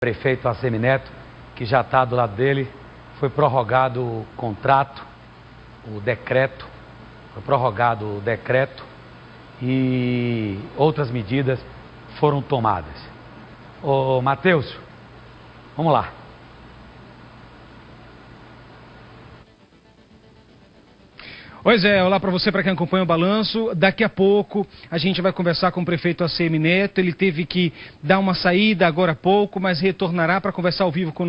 Prefeito Assemineto, que já está do lado dele, foi prorrogado o contrato, o decreto, foi prorrogado o decreto e outras medidas foram tomadas. Ô Matheus, vamos lá. Oi Zé, olá para você, para quem acompanha o Balanço. Daqui a pouco a gente vai conversar com o prefeito Assemineto. Ele teve que dar uma saída agora há pouco, mas retornará para conversar ao vivo com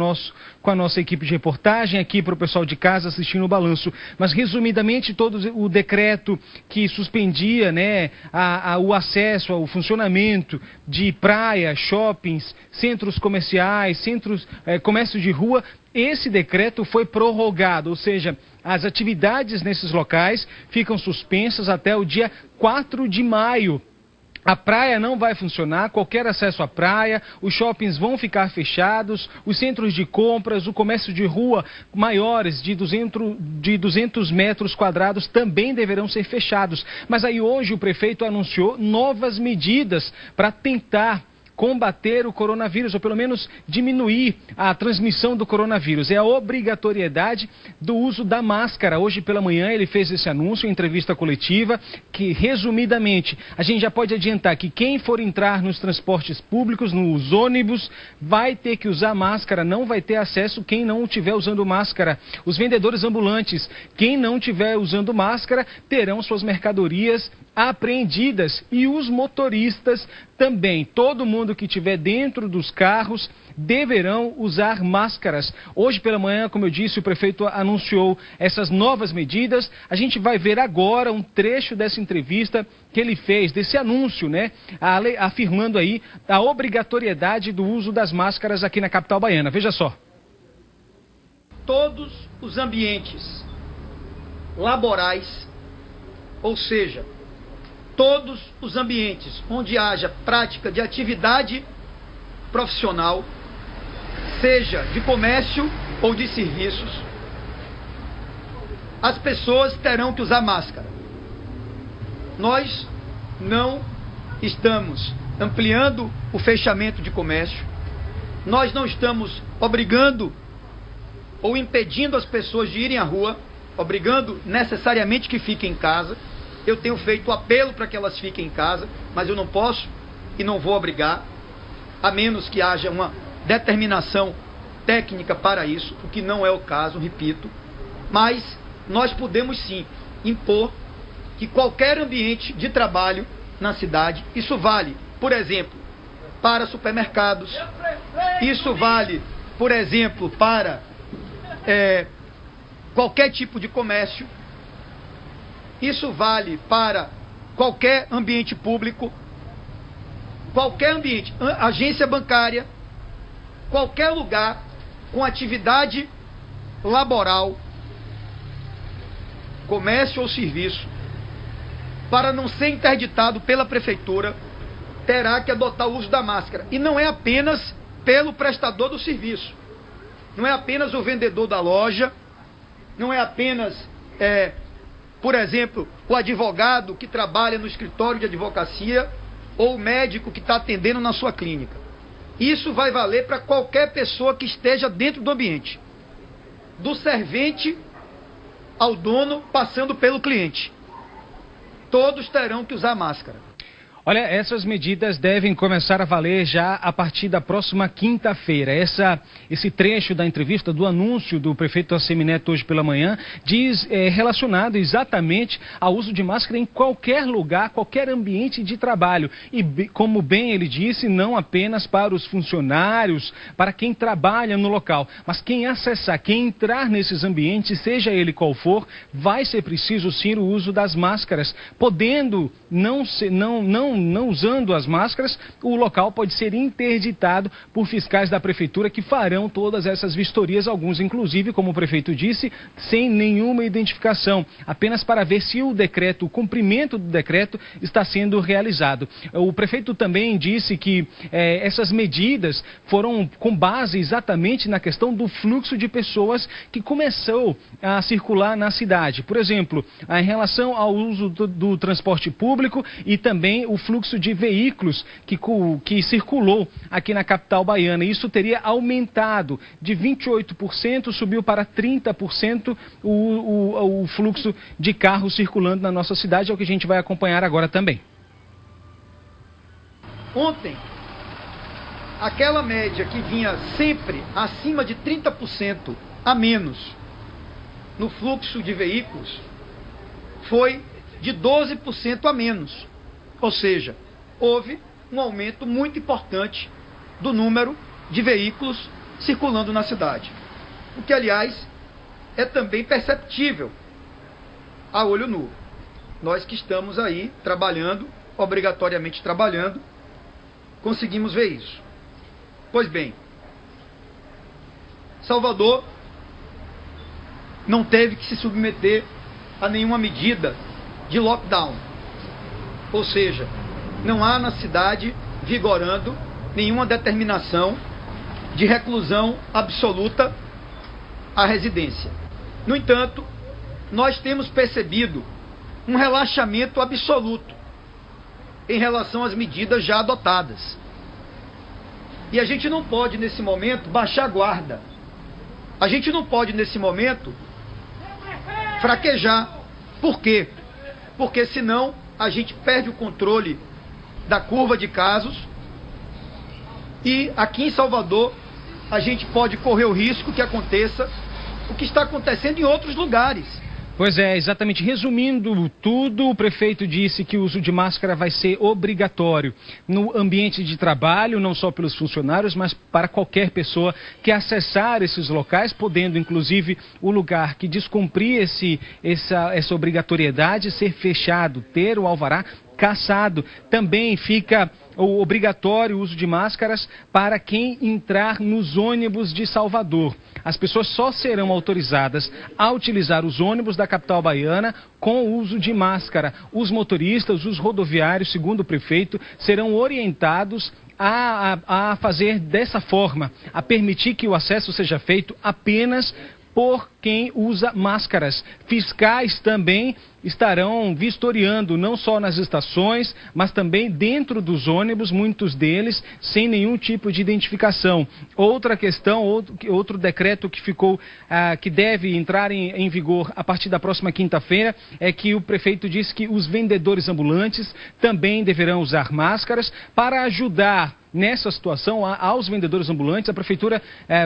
a nossa equipe de reportagem, aqui para o pessoal de casa assistindo o Balanço. Mas resumidamente, todo o decreto que suspendia, né, o acesso ao funcionamento de praias, shoppings, centros comerciais, comércio de rua, esse decreto foi prorrogado, ou seja, as atividades nesses locais ficam suspensas até o dia 4 de maio. A praia não vai funcionar, qualquer acesso à praia, os shoppings vão ficar fechados, os centros de compras, o comércio de rua maiores de 200 metros quadrados também deverão ser fechados. Mas aí hoje o prefeito anunciou novas medidas para tentar combater o coronavírus, ou pelo menos diminuir a transmissão do coronavírus. É a obrigatoriedade do uso da máscara. Hoje pela manhã ele fez esse anúncio em entrevista coletiva, que resumidamente a gente já pode adiantar que quem for entrar nos transportes públicos, nos ônibus, vai ter que usar máscara, não vai ter acesso quem não estiver usando máscara. Os vendedores ambulantes, quem não estiver usando máscara, terão suas mercadorias apreendidas, e os motoristas também. Todo mundo que estiver dentro dos carros deverão usar máscaras. Hoje pela manhã, como eu disse, o prefeito anunciou essas novas medidas. A gente vai ver agora um trecho dessa entrevista que ele fez, desse anúncio, né, afirmando aí a obrigatoriedade do uso das máscaras aqui na capital baiana. Veja só. Todos os ambientes laborais, ou seja, todos os ambientes onde haja prática de atividade profissional, seja de comércio ou de serviços, as pessoas terão que usar máscara. Nós não estamos ampliando o fechamento de comércio, nós não estamos obrigando ou impedindo as pessoas de irem à rua, obrigando necessariamente que fiquem em casa. Eu tenho feito apelo para que elas fiquem em casa, mas eu não posso e não vou obrigar, a menos que haja uma determinação técnica para isso, o que não é o caso, repito. Mas nós podemos sim impor que qualquer ambiente de trabalho na cidade, isso vale, por exemplo, para supermercados, isso vale, por exemplo, para qualquer tipo de comércio, isso vale para qualquer ambiente público, qualquer ambiente, agência bancária, qualquer lugar com atividade laboral, comércio ou serviço, para não ser interditado pela prefeitura, terá que adotar o uso da máscara. E não é apenas pelo prestador do serviço, não é apenas o vendedor da loja, não é apenas por exemplo, o advogado que trabalha no escritório de advocacia ou o médico que está atendendo na sua clínica. Isso vai valer para qualquer pessoa que esteja dentro do ambiente, do servente ao dono, passando pelo cliente. Todos terão que usar máscara. Olha, essas medidas devem começar a valer já a partir da próxima quinta-feira. Esse trecho da entrevista, do anúncio do prefeito Assemineto hoje pela manhã, diz relacionado exatamente ao uso de máscara em qualquer lugar, qualquer ambiente de trabalho. E como bem ele disse, não apenas para os funcionários, para quem trabalha no local, mas quem acessar, quem entrar nesses ambientes, seja ele qual for, vai ser preciso sim o uso das máscaras. Podendo não usando as máscaras, o local pode ser interditado por fiscais da prefeitura que farão todas essas vistorias, alguns inclusive, como o prefeito disse, sem nenhuma identificação, apenas para ver se o decreto, o cumprimento do decreto está sendo realizado. O prefeito também disse que essas medidas foram com base exatamente na questão do fluxo de pessoas que começou a circular na cidade. Por exemplo, em relação ao uso do transporte público e também o fluxo de veículos que circulou aqui na capital baiana. Isso teria aumentado de 28%, subiu para 30% o fluxo de carros circulando na nossa cidade, é o que a gente vai acompanhar agora também. Ontem, aquela média que vinha sempre acima de 30% a menos no fluxo de veículos foi de 12% a menos. Ou seja, houve um aumento muito importante do número de veículos circulando na cidade. O que, aliás, é também perceptível a olho nu. Nós que estamos aí trabalhando, obrigatoriamente trabalhando, conseguimos ver isso. Pois bem, Salvador não teve que se submeter a nenhuma medida de lockdown. Ou seja, não há na cidade vigorando nenhuma determinação de reclusão absoluta à residência. No entanto, nós temos percebido um relaxamento absoluto em relação às medidas já adotadas. E a gente não pode, nesse momento, baixar a guarda. A gente não pode, nesse momento, fraquejar. Por quê? Porque senão a gente perde o controle da curva de casos e aqui em Salvador a gente pode correr o risco que aconteça o que está acontecendo em outros lugares. Pois é, exatamente. Resumindo tudo, o prefeito disse que o uso de máscara vai ser obrigatório no ambiente de trabalho, não só pelos funcionários, mas para qualquer pessoa que acessar esses locais, podendo inclusive o lugar que descumprir essa obrigatoriedade ser fechado, ter o alvará cassado. Também fica o obrigatório uso de máscaras para quem entrar nos ônibus de Salvador. As pessoas só serão autorizadas a utilizar os ônibus da capital baiana com o uso de máscara. Os motoristas, os rodoviários, segundo o prefeito, serão orientados a fazer dessa forma, a permitir que o acesso seja feito apenas por quem usa máscaras. Fiscais também estarão vistoriando, não só nas estações, mas também dentro dos ônibus, muitos deles sem nenhum tipo de identificação. Outra questão, outro decreto que ficou, que deve entrar em vigor a partir da próxima quinta-feira, é que o prefeito disse que os vendedores ambulantes também deverão usar máscaras para ajudar nessa situação aos vendedores ambulantes. A prefeitura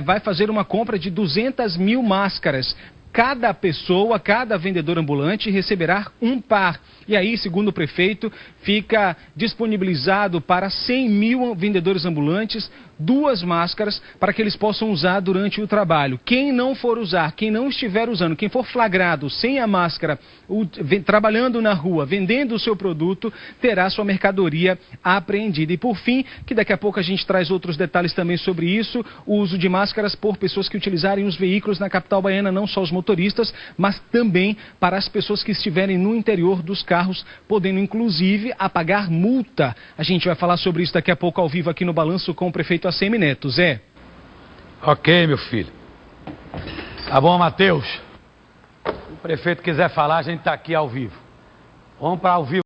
vai fazer uma compra de 200 mil máscaras. Cada pessoa, cada vendedor ambulante receberá um par. E aí, segundo o prefeito, fica disponibilizado para 100 mil vendedores ambulantes 2 máscaras para que eles possam usar durante o trabalho. Quem não for usar, quem não estiver usando, quem for flagrado sem a máscara, trabalhando na rua, vendendo o seu produto, terá sua mercadoria apreendida. E por fim, que daqui a pouco a gente traz outros detalhes também sobre isso, o uso de máscaras por pessoas que utilizarem os veículos na capital baiana, não só os motoristas, mas também para as pessoas que estiverem no interior dos carros, podendo inclusive apagar multa. A gente vai falar sobre isso daqui a pouco ao vivo aqui no Balanço com o prefeito ACM Neto. Zé. Ok, meu filho. Tá bom, Matheus? Se o prefeito quiser falar, a gente tá aqui ao vivo. Vamos para ao vivo.